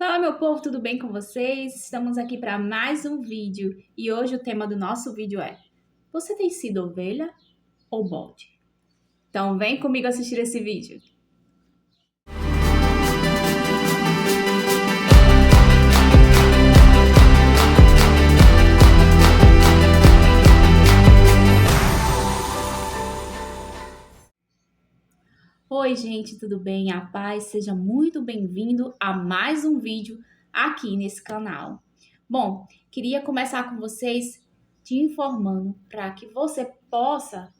Fala, meu povo, tudo bem com vocês? Estamos aqui para mais um vídeo e hoje o tema do nosso vídeo é: você tem sido ovelha ou bode? Então vem comigo assistir esse vídeo. Oi, gente, tudo bem? A paz, seja muito bem-vindo a mais um vídeo aqui nesse canal. Bom, queria começar com vocês te informando para que você possa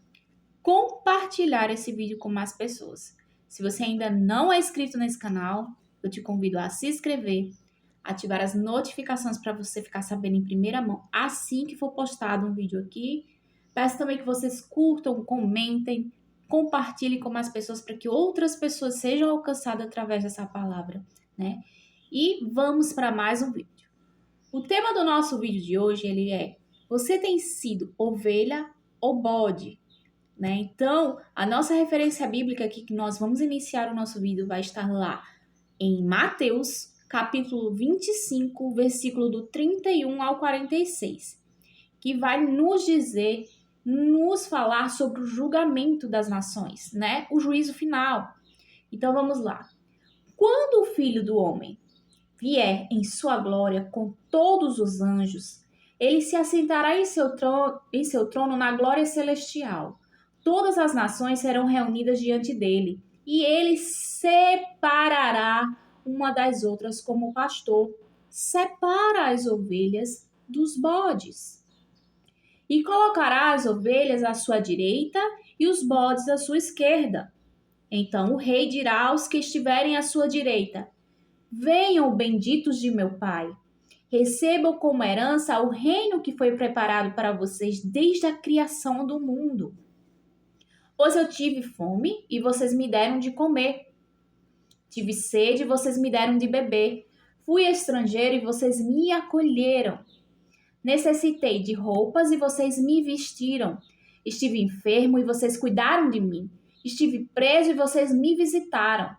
compartilhar esse vídeo com mais pessoas. Se você ainda não é inscrito nesse canal, eu te convido a se inscrever, ativar as notificações para você ficar sabendo em primeira mão assim que for postado um vídeo aqui. Peço também que vocês curtam, comentem, compartilhem com mais pessoas para que outras pessoas sejam alcançadas através dessa palavra, né? E vamos para mais um vídeo. O tema do nosso vídeo de hoje, ele é: você tem sido ovelha ou bode? Né? Então, a nossa referência bíblica aqui que nós vamos iniciar o nosso vídeo vai estar lá em Mateus, capítulo 25, versículo do 31 ao 46, que vai nos dizer, nos falar sobre o julgamento das nações, né? O juízo final. Então, vamos lá. Quando o Filho do Homem vier em sua glória com todos os anjos, ele se assentará em seu trono na glória celestial. Todas as nações serão reunidas diante dele, e ele separará uma das outras como o pastor separa as ovelhas dos bodes. E colocará as ovelhas à sua direita e os bodes à sua esquerda. Então o rei dirá aos que estiverem à sua direita: venham, benditos de meu Pai. Recebam como herança o reino que foi preparado para vocês desde a criação do mundo. Pois eu tive fome e vocês me deram de comer. Tive sede e vocês me deram de beber. Fui estrangeiro e vocês me acolheram. Necessitei de roupas e vocês me vestiram. Estive enfermo e vocês cuidaram de mim. Estive preso e vocês me visitaram.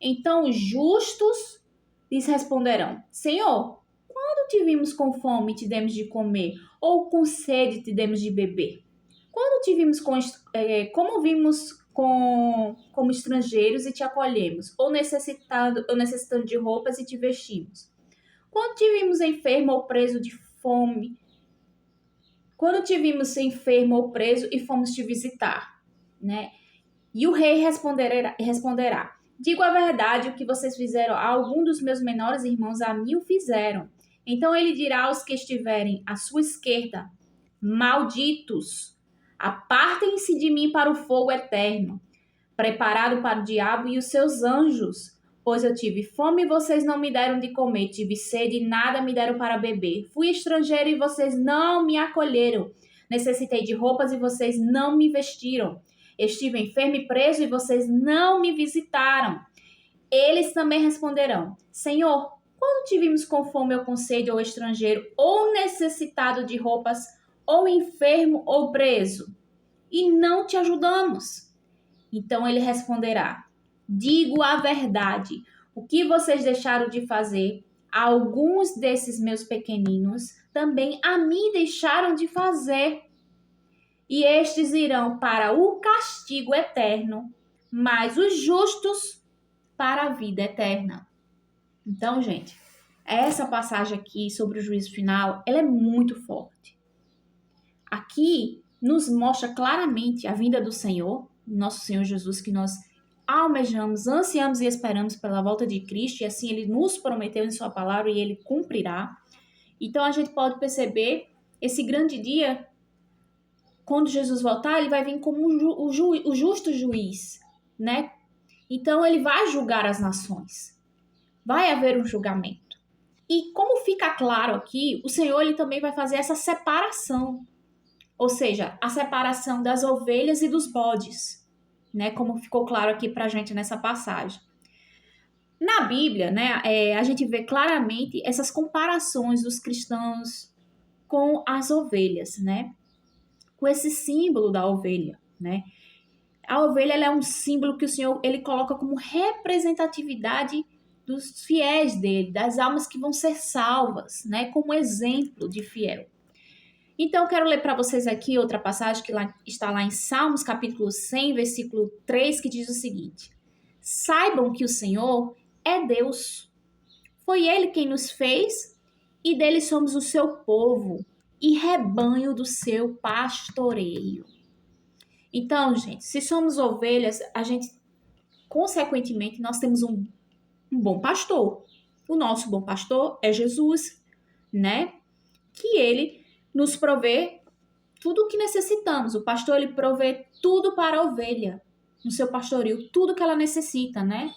Então os justos lhes responderão: Senhor, quando te vimos com fome e te demos de comer, ou com sede e te demos de beber? Quando te vimos como vimos como estrangeiros e te acolhemos, ou necessitando de roupas e te vestimos? Quando te vimos enfermo ou preso de fome? Quando te vimos enfermo ou preso e fomos te visitar, né? E o rei responderá: digo a verdade, o que vocês fizeram a algum dos meus menores irmãos, a mim o fizeram. Então ele dirá aos que estiverem à sua esquerda: malditos, apartem-se de mim para o fogo eterno, preparado para o diabo e os seus anjos. Pois eu tive fome e vocês não me deram de comer, tive sede e nada me deram para beber. Fui estrangeiro e vocês não me acolheram. Necessitei de roupas e vocês não me vestiram. Estive enfermo e preso e vocês não me visitaram. Eles também responderão: Senhor, quando te vimos com fome ou com sede, ou estrangeiro, ou necessitado de roupas, ou enfermo ou preso, e não te ajudamos? Então ele responderá: digo a verdade, o que vocês deixaram de fazer, alguns desses meus pequeninos também a mim deixaram de fazer. E estes irão para o castigo eterno, mas os justos para a vida eterna. Então, gente, essa passagem aqui sobre o juízo final, ela é muito forte. Aqui nos mostra claramente a vinda do Senhor, nosso Senhor Jesus, que nós almejamos, ansiamos e esperamos pela volta de Cristo, e assim ele nos prometeu em sua palavra e ele cumprirá. Então a gente pode perceber esse grande dia. Quando Jesus voltar, ele vai vir como o justo juiz, né? Então, ele vai julgar as nações. Vai haver um julgamento. E como fica claro aqui, o Senhor ele também vai fazer essa separação. Ou seja, a separação das ovelhas e dos bodes, né? Como ficou claro aqui pra gente nessa passagem. Na Bíblia, né, a gente vê claramente essas comparações dos cristãos com as ovelhas, né? Com esse símbolo da ovelha, né? A ovelha ela é um símbolo que o Senhor ele coloca como representatividade dos fiéis dele, das almas que vão ser salvas, né? Como exemplo de fiel. Então, eu quero ler para vocês aqui outra passagem que está lá em Salmos, capítulo 100, versículo 3, que diz o seguinte: Saibam que o Senhor é Deus. Foi Ele quem nos fez e dele somos o seu povo e rebanho do seu pastoreio. Então, gente, se somos ovelhas, a gente, consequentemente, nós temos um bom pastor. O nosso bom pastor é Jesus, né? Que ele nos provê tudo o que necessitamos. O pastor, ele provê tudo para a ovelha, no seu pastoreio, tudo que ela necessita, né?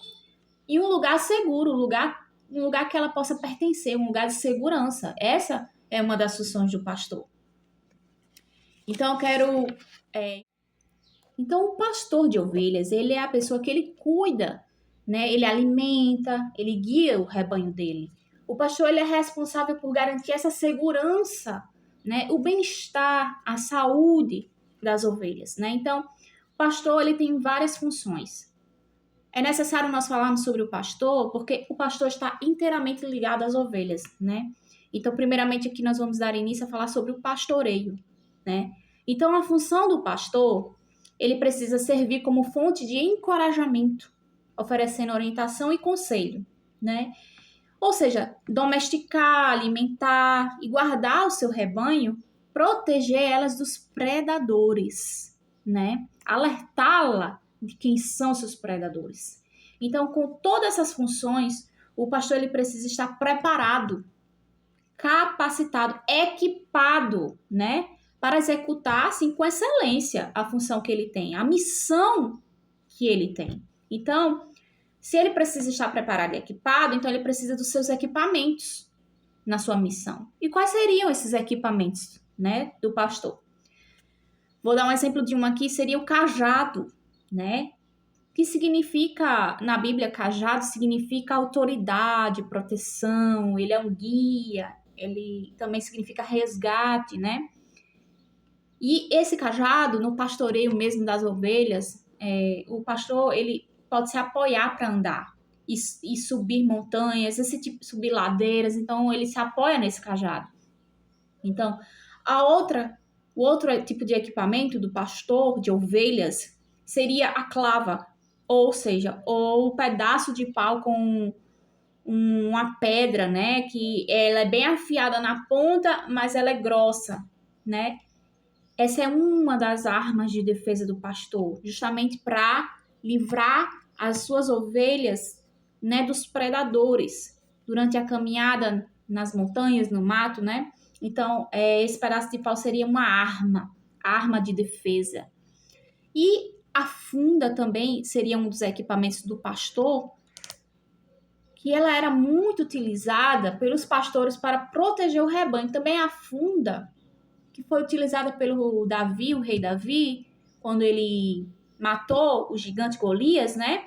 E um lugar seguro, um lugar que ela possa pertencer, um lugar de segurança. Essa é uma das funções do pastor. Então, eu quero... Então, o pastor de ovelhas, ele é a pessoa que ele cuida, né? Ele alimenta, ele guia o rebanho dele. O pastor, ele é responsável por garantir essa segurança, né? O bem-estar, a saúde das ovelhas, né? Então, o pastor, ele tem várias funções. É necessário nós falarmos sobre o pastor, porque o pastor está inteiramente ligado às ovelhas, né? Então, primeiramente, aqui nós vamos dar início a falar sobre o pastoreio, né? Então, a função do pastor, ele precisa servir como fonte de encorajamento, oferecendo orientação e conselho, né? Ou seja, domesticar, alimentar e guardar o seu rebanho, proteger elas dos predadores, né? Alertá-la de quem são seus predadores. Então, com todas essas funções, o pastor ele precisa estar preparado, capacitado, equipado, né? Para executar, assim, com excelência a função que ele tem, a missão que ele tem. Então, se ele precisa estar preparado e equipado, então ele precisa dos seus equipamentos na sua missão. E quais seriam esses equipamentos, né, do pastor? Vou dar um exemplo de um aqui, seria o cajado, né? Que significa, na Bíblia, cajado significa autoridade, proteção, ele é um guia, ele também significa resgate, né? E esse cajado, no pastoreio mesmo das ovelhas, o pastor, ele pode se apoiar para andar e subir montanhas, subir ladeiras, então ele se apoia nesse cajado. Então, o outro tipo de equipamento do pastor de ovelhas seria a clava, ou seja, o pedaço de pau com uma pedra, né, que ela é bem afiada na ponta, mas ela é grossa, né? Essa é uma das armas de defesa do pastor, justamente para livrar as suas ovelhas, né, dos predadores durante a caminhada nas montanhas, no mato, né? Então, esse pedaço de pau seria uma arma de defesa. E a funda também seria um dos equipamentos do pastor, que ela era muito utilizada pelos pastores para proteger o rebanho. Também a funda, que foi utilizada pelo Davi, o rei Davi, quando ele matou o gigante Golias, né?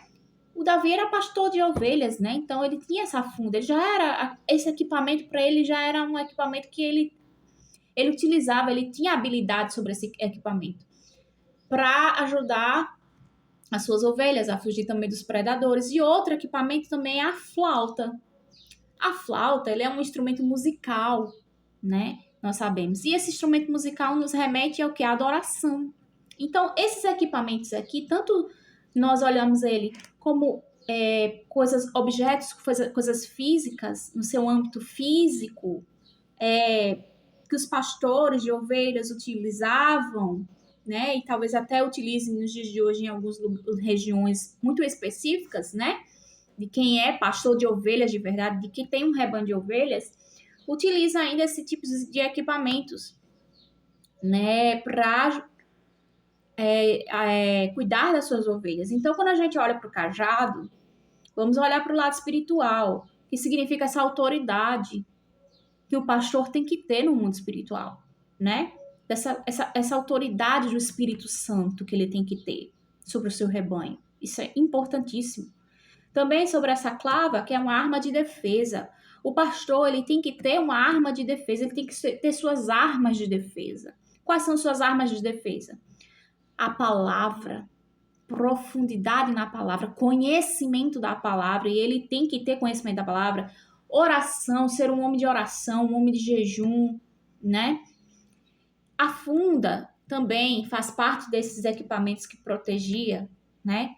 O Davi era pastor de ovelhas, né? Então ele tinha essa funda, ele já era esse equipamento para ele já era um equipamento que ele utilizava, ele tinha habilidade sobre esse equipamento para ajudar as suas ovelhas a fugir também dos predadores. E outro equipamento também é a flauta. A flauta, ele é um instrumento musical, né? Nós sabemos. E esse instrumento musical nos remete ao que? A adoração. Então, esses equipamentos aqui, tanto nós olhamos ele como objetos, coisas físicas, no seu âmbito físico, que os pastores de ovelhas utilizavam, né? E talvez até utilizem nos dias de hoje em algumas regiões muito específicas, né? De quem é pastor de ovelhas de verdade, de quem tem um rebanho de ovelhas, utiliza ainda esse tipo de equipamentos, né, para cuidar das suas ovelhas. Então, quando a gente olha para o cajado, vamos olhar para o lado espiritual, que significa essa autoridade que o pastor tem que ter no mundo espiritual, né? Essa autoridade do Espírito Santo que ele tem que ter sobre o seu rebanho. Isso é importantíssimo. Também sobre essa clava, que é uma arma de defesa. O pastor, ele tem que ter uma arma de defesa, ele tem que ter suas armas de defesa. Quais são suas armas de defesa? A palavra, profundidade na palavra, conhecimento da palavra, e ele tem que ter conhecimento da palavra, oração, ser um homem de oração, um homem de jejum, né? A funda também faz parte desses equipamentos que protegia, né?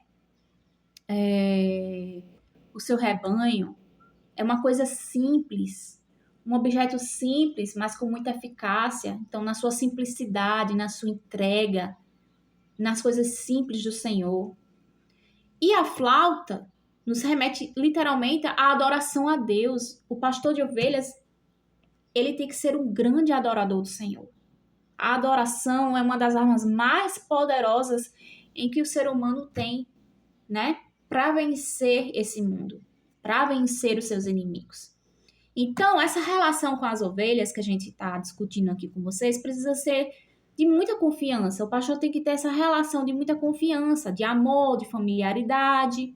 O seu rebanho. É uma coisa simples, um objeto simples, mas com muita eficácia. Então, na sua simplicidade, na sua entrega, nas coisas simples do Senhor. E a flauta nos remete literalmente à adoração a Deus. O pastor de ovelhas, ele tem que ser um grande adorador do Senhor. A adoração é uma das armas mais poderosas em que o ser humano tem, né? Para vencer esse mundo, para vencer os seus inimigos. Então, essa relação com as ovelhas que a gente está discutindo aqui com vocês precisa ser de muita confiança. O pastor tem que ter essa relação de muita confiança, de amor, de familiaridade.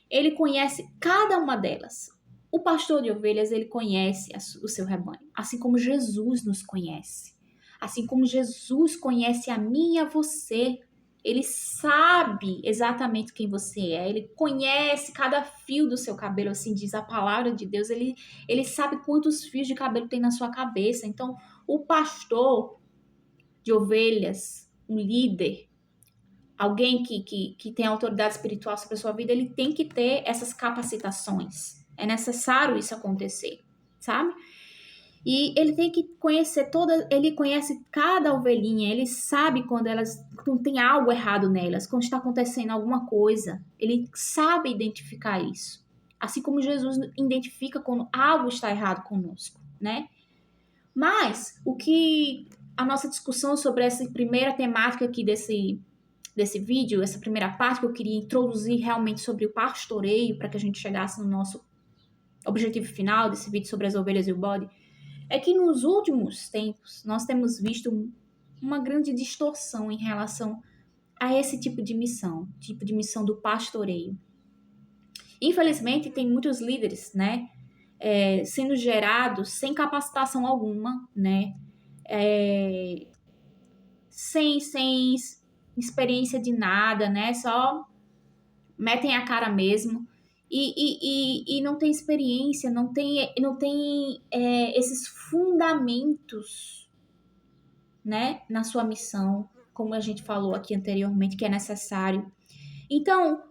Ele conhece cada uma delas. O pastor de ovelhas, ele conhece o seu rebanho, assim como Jesus nos conhece. Assim como Jesus conhece a mim e a você. Ele sabe exatamente quem você é. Ele conhece cada fio do seu cabelo, assim diz a palavra de Deus. Ele sabe quantos fios de cabelo tem na sua cabeça. Então, o pastor de ovelhas, um líder, alguém que tem autoridade espiritual sobre a sua vida, ele tem que ter essas capacitações. É necessário isso acontecer, sabe? E ele tem que conhecer ele conhece cada ovelhinha, ele sabe quando quando tem algo errado nelas, quando está acontecendo alguma coisa, ele sabe identificar isso. Assim como Jesus identifica quando algo está errado conosco, né? Mas o que a nossa discussão sobre essa primeira temática aqui desse vídeo, essa primeira parte que eu queria introduzir realmente sobre o pastoreio, para que a gente chegasse no nosso objetivo final desse vídeo sobre as ovelhas e o bode, é que nos últimos tempos nós temos visto uma grande distorção em relação a esse tipo de missão do pastoreio. Infelizmente, tem muitos líderes, né, sendo gerados sem capacitação alguma, né, sem experiência de nada, né, só metem a cara mesmo. E não tem experiência, não tem esses fundamentos, né, na sua missão, como a gente falou aqui anteriormente, que é necessário. Então,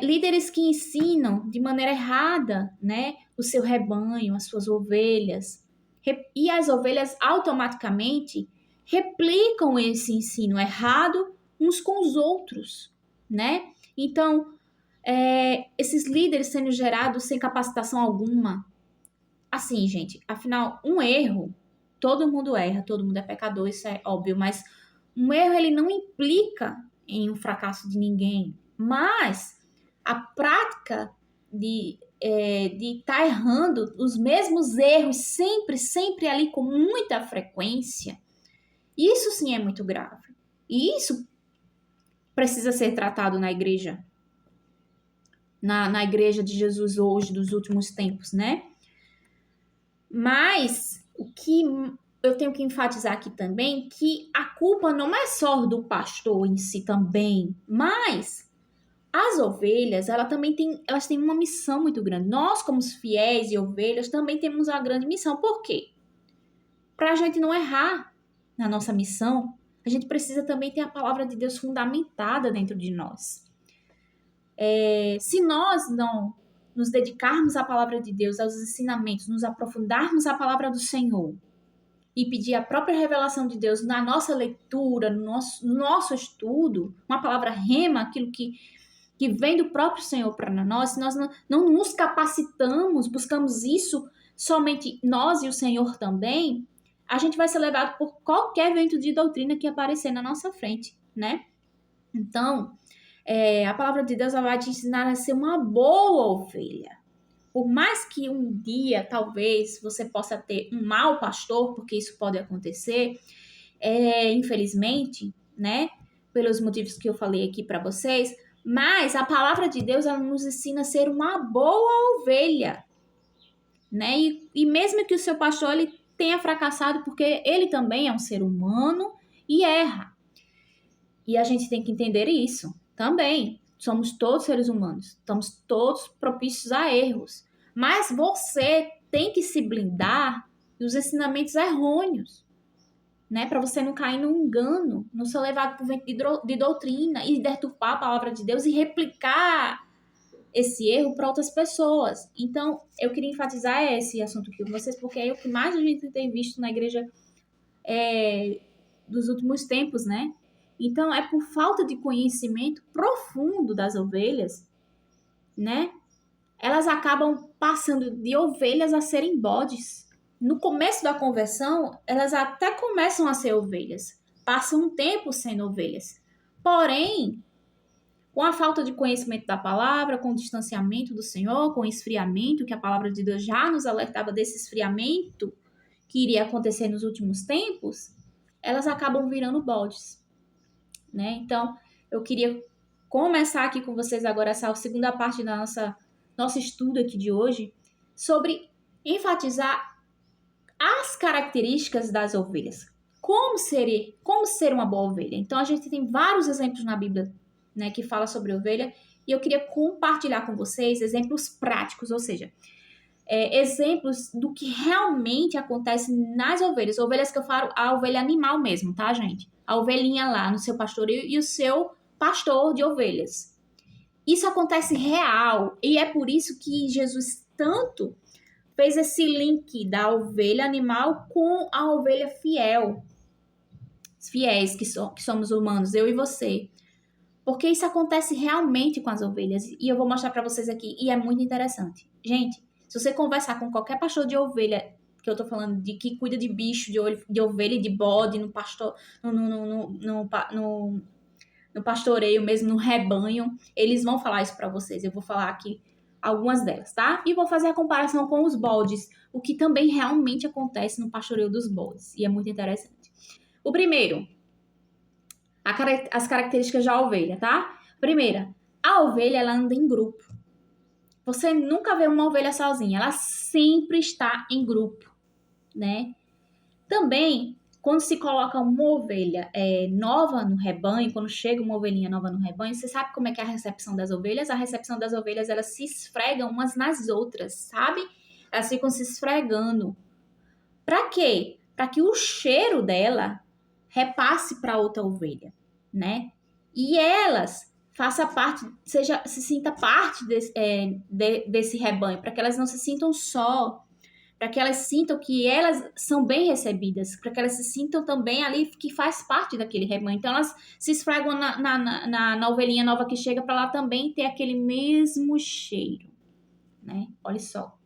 líderes que ensinam de maneira errada, né, o seu rebanho, as suas ovelhas, e as ovelhas automaticamente replicam esse ensino errado uns com os outros, né? Então, esses líderes sendo gerados sem capacitação alguma. Assim, gente, afinal, um erro, todo mundo erra, todo mundo é pecador, isso é óbvio, mas um erro, ele não implica em um fracasso de ninguém, mas a prática de estar errando os mesmos erros sempre ali com muita frequência, isso sim é muito grave. E isso precisa ser tratado na igreja, na igreja de Jesus hoje, dos últimos tempos, né? Mas o que eu tenho que enfatizar aqui também, que a culpa não é só do pastor em si também, mas as ovelhas, elas têm uma missão muito grande. Nós, como os fiéis e ovelhas, também temos uma grande missão. Por quê? Para a gente não errar na nossa missão, a gente precisa também ter a palavra de Deus fundamentada dentro de nós. Se nós não nos dedicarmos à palavra de Deus, aos ensinamentos, nos aprofundarmos à palavra do Senhor e pedir a própria revelação de Deus na nossa leitura, no nosso estudo, uma palavra rema, aquilo que vem do próprio Senhor para nós, se nós não nos capacitamos, buscamos isso somente nós e o Senhor também, a gente vai ser levado por qualquer vento de doutrina que aparecer na nossa frente, né? Então, a palavra de Deus vai te ensinar a ser uma boa ovelha. Por mais que um dia, talvez, você possa ter um mau pastor, porque isso pode acontecer, infelizmente, né? Pelos motivos que eu falei aqui para vocês, mas a palavra de Deus, ela nos ensina a ser uma boa ovelha, né? E mesmo que o seu pastor ele tenha fracassado, porque ele também é um ser humano e erra. E a gente tem que entender isso também. Somos todos seres humanos, estamos todos propícios a erros. Mas você tem que se blindar dos ensinamentos errôneos, né? Para você não cair no engano, não ser levado por vento de doutrina e deturpar a palavra de Deus e replicar esse erro para outras pessoas. Então, eu queria enfatizar esse assunto aqui com vocês, porque é o que mais a gente tem visto na igreja dos últimos tempos, né? Então, é por falta de conhecimento profundo das ovelhas, né? Elas acabam passando de ovelhas a serem bodes. No começo da conversão, elas até começam a ser ovelhas, passam um tempo sendo ovelhas. Porém, com a falta de conhecimento da palavra, com o distanciamento do Senhor, com o esfriamento, que a palavra de Deus já nos alertava desse esfriamento que iria acontecer nos últimos tempos, elas acabam virando bodes, né? Então, eu queria começar aqui com vocês agora essa segunda parte da nosso estudo aqui de hoje, sobre enfatizar as características das ovelhas. Como ser uma boa ovelha? Então, a gente tem vários exemplos na Bíblia, né, que fala sobre ovelha, e eu queria compartilhar com vocês exemplos práticos, ou seja, exemplos do que realmente acontece nas ovelhas. Ovelhas que eu falo, a ovelha animal mesmo, tá, gente? A ovelhinha lá no seu pastoreio e o seu pastor de ovelhas. Isso acontece real, e é por isso que Jesus tanto fez esse link da ovelha animal com a ovelha fiel. Os fiéis que somos humanos, eu e você. Porque isso acontece realmente com as ovelhas. E eu vou mostrar para vocês aqui. E é muito interessante. Gente, se você conversar com qualquer pastor de ovelha, que eu tô falando de que cuida de bicho, de ovelha e de bode, no pastor, no pastoreio mesmo, no rebanho, eles vão falar isso para vocês. Eu vou falar aqui algumas delas, tá? E vou fazer a comparação com os bodes, o que também realmente acontece no pastoreio dos bodes. E é muito interessante. O primeiro, as características da ovelha, tá? Primeira, a ovelha, ela anda em grupo. Você nunca vê uma ovelha sozinha, ela sempre está em grupo, né? Também, quando se coloca uma ovelha nova no rebanho, quando chega uma ovelhinha nova no rebanho, você sabe como é que é a recepção das ovelhas? A recepção das ovelhas, elas se esfregam umas nas outras, sabe? Elas ficam se esfregando. Pra quê? Para que o cheiro dela repasse para outra ovelha, né? E elas se sinta parte desse rebanho, para que elas não se sintam só, para que elas sintam que elas são bem recebidas, para que elas se sintam também ali que faz parte daquele rebanho. Então elas se esfregam na ovelhinha nova que chega para lá também ter aquele mesmo cheiro, né? Olha só.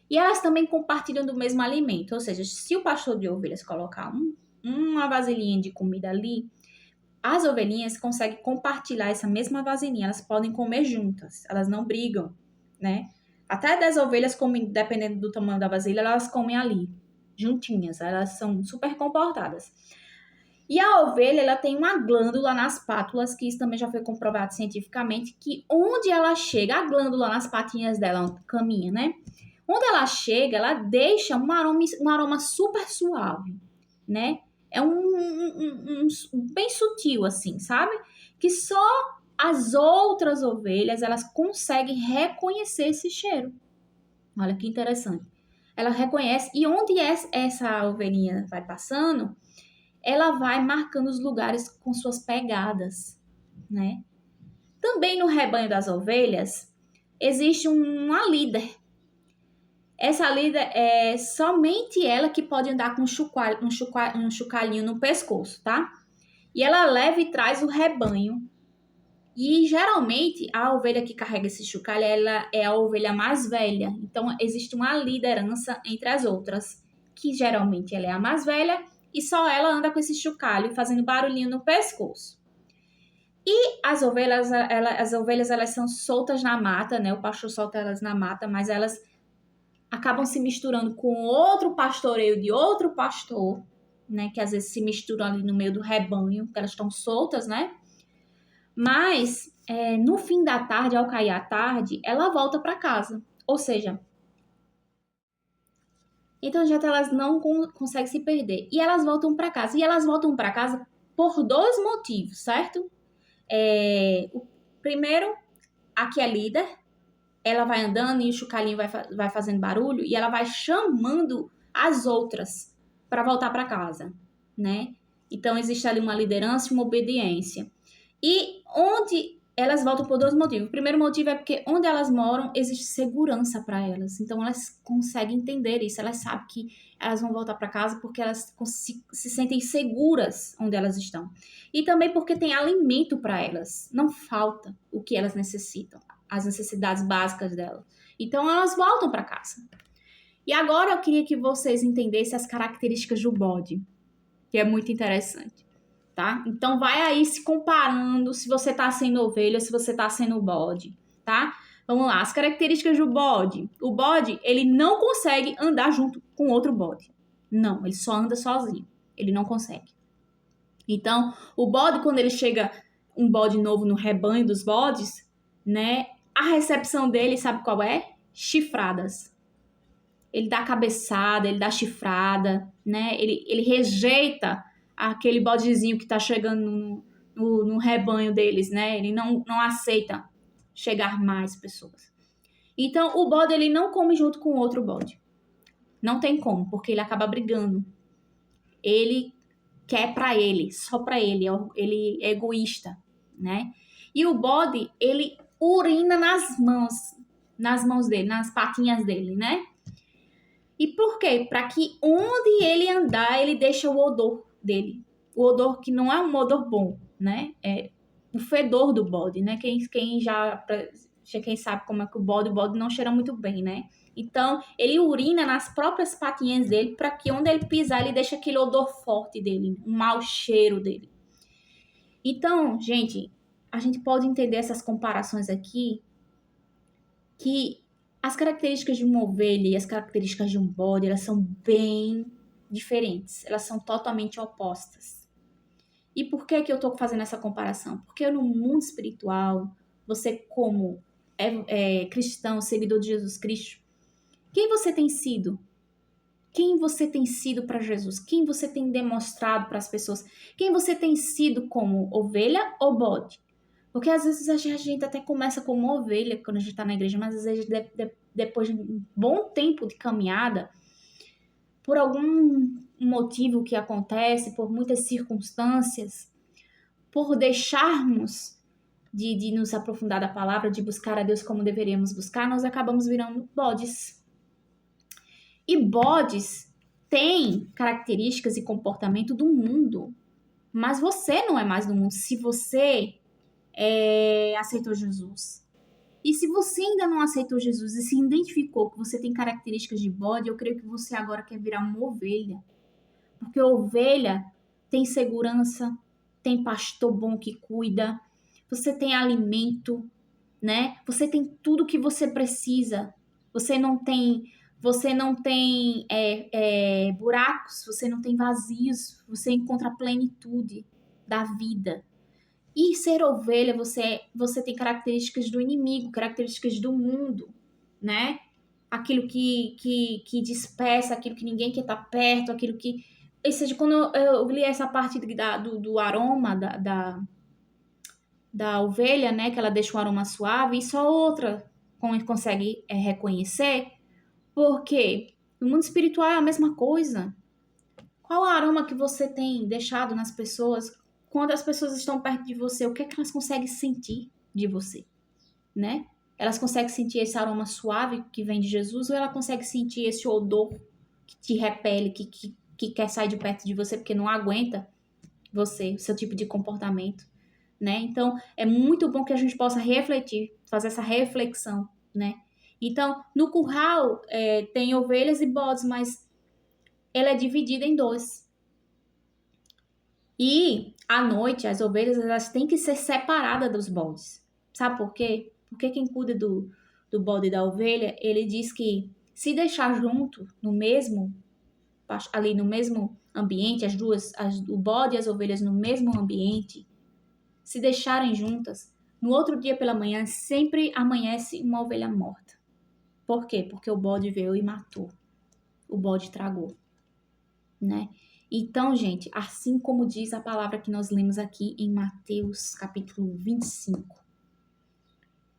E elas também compartilham do mesmo alimento, ou seja, se o pastor de ovelhas colocar uma vasilhinha de comida ali, as ovelhinhas conseguem compartilhar essa mesma vasilhinha, elas podem comer juntas, elas não brigam, né? Até 10 ovelhas, dependendo do tamanho da vasilha, elas comem ali, juntinhas, elas são super comportadas. E a ovelha, ela tem uma glândula nas pátulas, que isso também já foi comprovado cientificamente, que onde ela chega, a glândula nas patinhas dela caminha, né? Onde ela chega, ela deixa um aroma super suave, né? É bem sutil, assim, sabe? Que só as outras ovelhas, elas conseguem reconhecer esse cheiro. Olha que interessante. Ela reconhece, e onde essa ovelhinha vai passando, ela vai marcando os lugares com suas pegadas, né? Também no rebanho das ovelhas, existe uma líder. Essa líder é somente ela que pode andar com um chocalhinho no pescoço, tá? E ela leva e traz o rebanho. E geralmente a ovelha que carrega esse chocalho, ela é a ovelha mais velha. Então existe uma liderança entre as outras, que geralmente ela é a mais velha e só ela anda com esse chocalho fazendo barulhinho no pescoço. E as ovelhas elas são soltas na mata, né? O pastor solta elas na mata, mas elas acabam se misturando com outro pastoreio de outro pastor, né? Que às vezes se misturam ali no meio do rebanho, que elas estão soltas, né? Mas no fim da tarde, ao cair a tarde, ela volta para casa. Ou seja, então já elas não conseguem se perder. E elas voltam para casa. E elas voltam para casa por dois motivos, certo? O primeiro, a que é líder, ela vai andando e o chocalhinho vai fazendo barulho e ela vai chamando as outras para voltar para casa, né? Então, existe ali uma liderança e uma obediência. E onde elas voltam por dois motivos. O primeiro motivo é porque onde elas moram existe segurança para elas. Então, elas conseguem entender isso. Elas sabem que elas vão voltar para casa porque elas se sentem seguras onde elas estão. E também porque tem alimento para elas. Não falta o que elas necessitam, as necessidades básicas delas. Então, elas voltam para casa. E agora eu queria que vocês entendessem as características do bode, que é muito interessante, tá? Então, vai aí se comparando se você tá sendo ovelha, se você tá sendo bode, tá? Vamos lá, as características do bode. O bode, ele não consegue andar junto com outro bode. Não, ele só anda sozinho. Ele não consegue. Então, o bode, quando ele chega um bode novo no rebanho dos bodes, né? A recepção dele, sabe qual é? Chifradas. Ele dá cabeçada, ele dá chifrada, né? Ele rejeita aquele bodezinho que tá chegando no rebanho deles, né? Ele não aceita chegar mais pessoas. Então, o bode, ele não come junto com outro bode. Não tem como, porque ele acaba brigando. Ele quer pra ele, só pra ele. Ele é egoísta, né? E o bode, ele urina nas mãos dele, nas patinhas dele, né? E por quê? Para que onde ele andar, ele deixa o odor dele. O odor que não é um odor bom, né? É o fedor do bode, né? Quem sabe como é que o bode não cheira muito bem, né? Então, ele urina nas próprias patinhas dele para que onde ele pisar, ele deixa aquele odor forte dele, um mau cheiro dele. Então, gente, a gente pode entender essas comparações aqui que as características de uma ovelha e as características de um bode, elas são bem diferentes. Elas são totalmente opostas. E por que eu estou fazendo essa comparação? Porque no mundo espiritual, você como cristão, seguidor de Jesus Cristo, quem você tem sido? Quem você tem sido para Jesus? Quem você tem demonstrado para as pessoas? Quem você tem sido como ovelha ou bode? Porque às vezes a gente até começa como ovelha quando a gente está na igreja, mas às vezes depois de um bom tempo de caminhada, por algum motivo que acontece, por muitas circunstâncias, por deixarmos de nos aprofundar da palavra, de buscar a Deus como deveríamos buscar, nós acabamos virando bodes. E bodes têm características e comportamento do mundo, mas você não é mais do mundo se você aceitou Jesus. E se você ainda não aceitou Jesus e se identificou que você tem características de bode, eu creio que você agora quer virar uma ovelha. Porque ovelha tem segurança, tem pastor bom que cuida, você tem alimento, né? Você tem tudo que você precisa. Você não tem buracos, você não tem vazios, você encontra a plenitude da vida. E ser ovelha, você tem características do inimigo, características do mundo, né? Aquilo que dispersa, aquilo que ninguém quer estar perto, aquilo que... Ou seja, quando eu li essa parte do aroma da ovelha, né? Que ela deixa um aroma suave, e só outra consegue reconhecer, porque no mundo espiritual é a mesma coisa. Qual o aroma que você tem deixado nas pessoas? Quando as pessoas estão perto de você, o que é que elas conseguem sentir de você, né? Elas conseguem sentir esse aroma suave que vem de Jesus ou ela consegue sentir esse odor que te repele, que quer sair de perto de você porque não aguenta você, o seu tipo de comportamento, né? Então, é muito bom que a gente possa refletir, fazer essa reflexão, né? Então, no curral tem ovelhas e bodes, mas ela é dividida em dois. E à noite, as ovelhas elas têm que ser separadas dos bodes. Sabe por quê? Porque quem cuida do bode e da ovelha, ele diz que se deixar junto ali no mesmo ambiente, o bode e as ovelhas no mesmo ambiente, se deixarem juntas, no outro dia pela manhã sempre amanhece uma ovelha morta. Por quê? Porque o bode veio e matou. O bode tragou, né? Então, gente, assim como diz a palavra que nós lemos aqui em Mateus capítulo 25,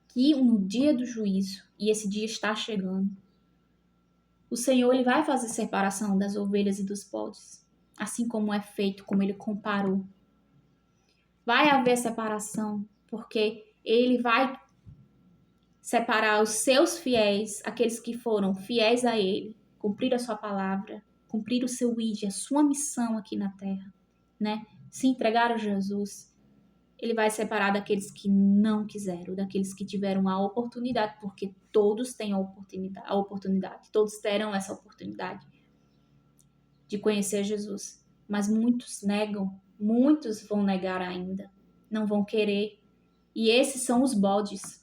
que no dia do juízo, e esse dia está chegando, o Senhor ele vai fazer separação das ovelhas e dos bodes, assim como é feito, como ele comparou. Vai haver separação, porque ele vai separar os seus fiéis, aqueles que foram fiéis a ele, cumprir a sua palavra, cumprir o seu ID, a sua missão aqui na terra, né? Se entregar a Jesus. Ele vai separar daqueles que não quiseram, daqueles que tiveram a oportunidade, porque todos têm a oportunidade, todos terão essa oportunidade de conhecer Jesus. Mas muitos negam, muitos vão negar ainda, não vão querer. E esses são os bodes.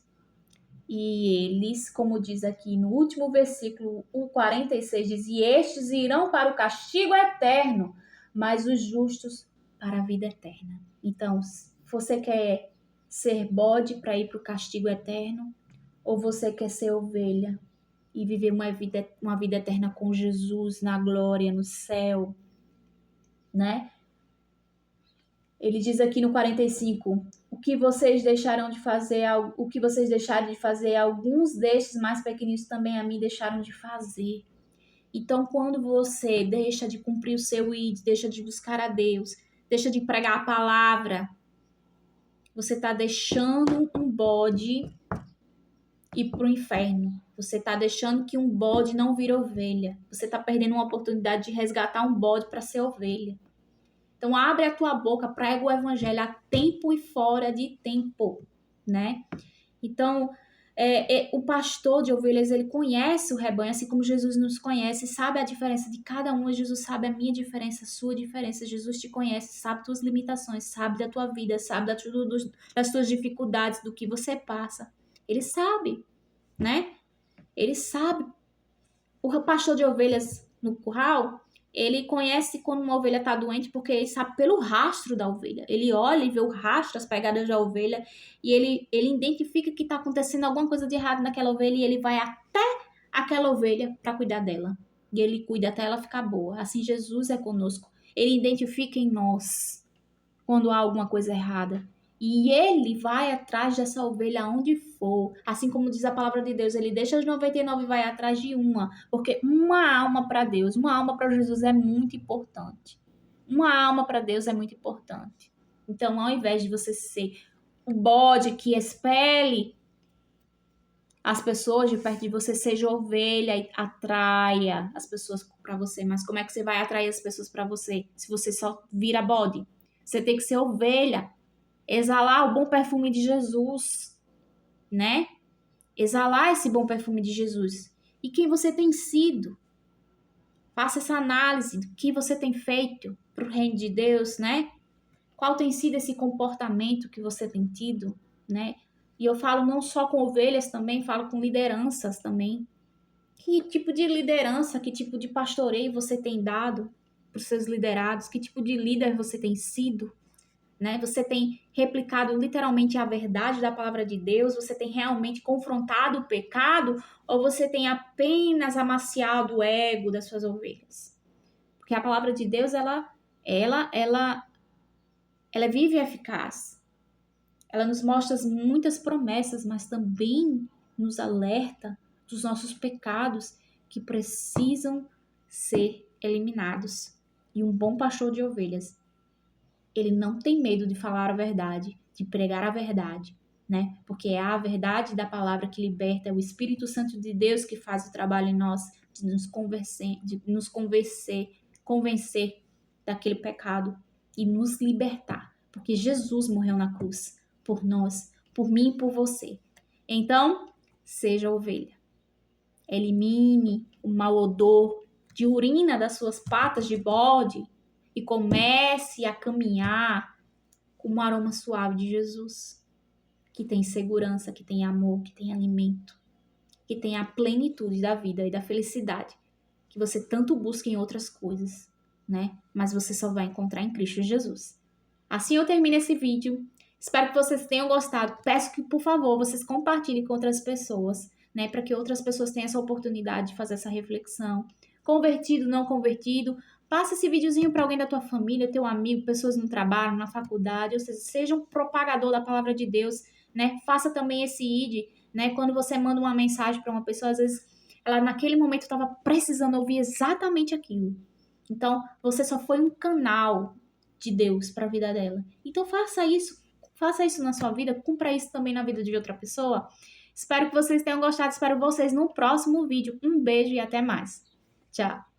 E eles, como diz aqui no último versículo, o 46, diz: e estes irão para o castigo eterno, mas os justos para a vida eterna. Então, você quer ser bode para ir para o castigo eterno? Ou você quer ser ovelha e viver uma vida eterna com Jesus na glória, no céu, né? Ele diz aqui no 45, o que vocês deixaram de fazer, alguns destes mais pequeninos também a mim deixaram de fazer. Então, quando você deixa de cumprir o seu ID, deixa de buscar a Deus, deixa de pregar a palavra, você está deixando um bode ir para o inferno. Você está deixando que um bode não vire ovelha. Você está perdendo uma oportunidade de resgatar um bode para ser ovelha. Então, abre a tua boca, prega o evangelho a tempo e fora de tempo, né? Então, o pastor de ovelhas, ele conhece o rebanho, assim como Jesus nos conhece, sabe a diferença de cada um. Jesus sabe a minha diferença, a sua diferença. Jesus te conhece, sabe tuas limitações, sabe da tua vida, sabe das tuas dificuldades, do que você passa. Ele sabe, né? Ele sabe. O pastor de ovelhas no curral, ele conhece quando uma ovelha está doente porque ele sabe pelo rastro da ovelha. Ele olha e vê o rastro, as pegadas da ovelha, e ele identifica que está acontecendo alguma coisa de errado naquela ovelha e ele vai até aquela ovelha para cuidar dela. E ele cuida até ela ficar boa. Assim Jesus é conosco. Ele identifica em nós quando há alguma coisa errada. E ele vai atrás dessa ovelha aonde for. Assim como diz a palavra de Deus, ele deixa as 99 e vai atrás de uma. Porque uma alma para Deus, uma alma para Jesus é muito importante. Uma alma para Deus é muito importante. Então, ao invés de você ser o bode que expele as pessoas de perto de você, seja ovelha e atraia as pessoas para você. Mas como é que você vai atrair as pessoas para você se você só vira bode? Você tem que ser ovelha. Exalar o bom perfume de Jesus, né? Exalar esse bom perfume de Jesus. E quem você tem sido? Faça essa análise do que você tem feito para o reino de Deus, né? Qual tem sido esse comportamento que você tem tido, né? E eu falo não só com ovelhas também, falo com lideranças também. Que tipo de liderança, que tipo de pastoreio você tem dado para os seus liderados? Que tipo de líder você tem sido? Né? Você tem replicado literalmente a verdade da palavra de Deus? Você tem realmente confrontado o pecado? Ou você tem apenas amaciado o ego das suas ovelhas? Porque a palavra de Deus, ela é viva e eficaz. Ela nos mostra muitas promessas, mas também nos alerta dos nossos pecados que precisam ser eliminados. E um bom pastor de ovelhas, ele não tem medo de falar a verdade, de pregar a verdade, né? Porque é a verdade da palavra que liberta, é o Espírito Santo de Deus que faz o trabalho em nós, de nos convencer daquele pecado e nos libertar. Porque Jesus morreu na cruz por nós, por mim e por você. Então, seja ovelha. Elimine o mau odor de urina das suas patas de bode e comece a caminhar com um aroma suave de Jesus, que tem segurança, que tem amor, que tem alimento, que tem a plenitude da vida e da felicidade que você tanto busca em outras coisas, né? Mas você só vai encontrar em Cristo Jesus. Assim eu termino esse vídeo. Espero que vocês tenham gostado. Peço que, por favor, vocês compartilhem com outras pessoas, né? Para que outras pessoas tenham essa oportunidade de fazer essa reflexão. Convertido, não convertido, Passa esse videozinho para alguém da tua família, teu amigo, pessoas no trabalho, na faculdade, ou seja um propagador da palavra de Deus, né? Faça também esse ID, né? Quando você manda uma mensagem para uma pessoa, às vezes ela naquele momento estava precisando ouvir exatamente aquilo. Então, você só foi um canal de Deus para a vida dela. Então, faça isso na sua vida, cumpra isso também na vida de outra pessoa. Espero que vocês tenham gostado, espero vocês no próximo vídeo. Um beijo e até mais. Tchau!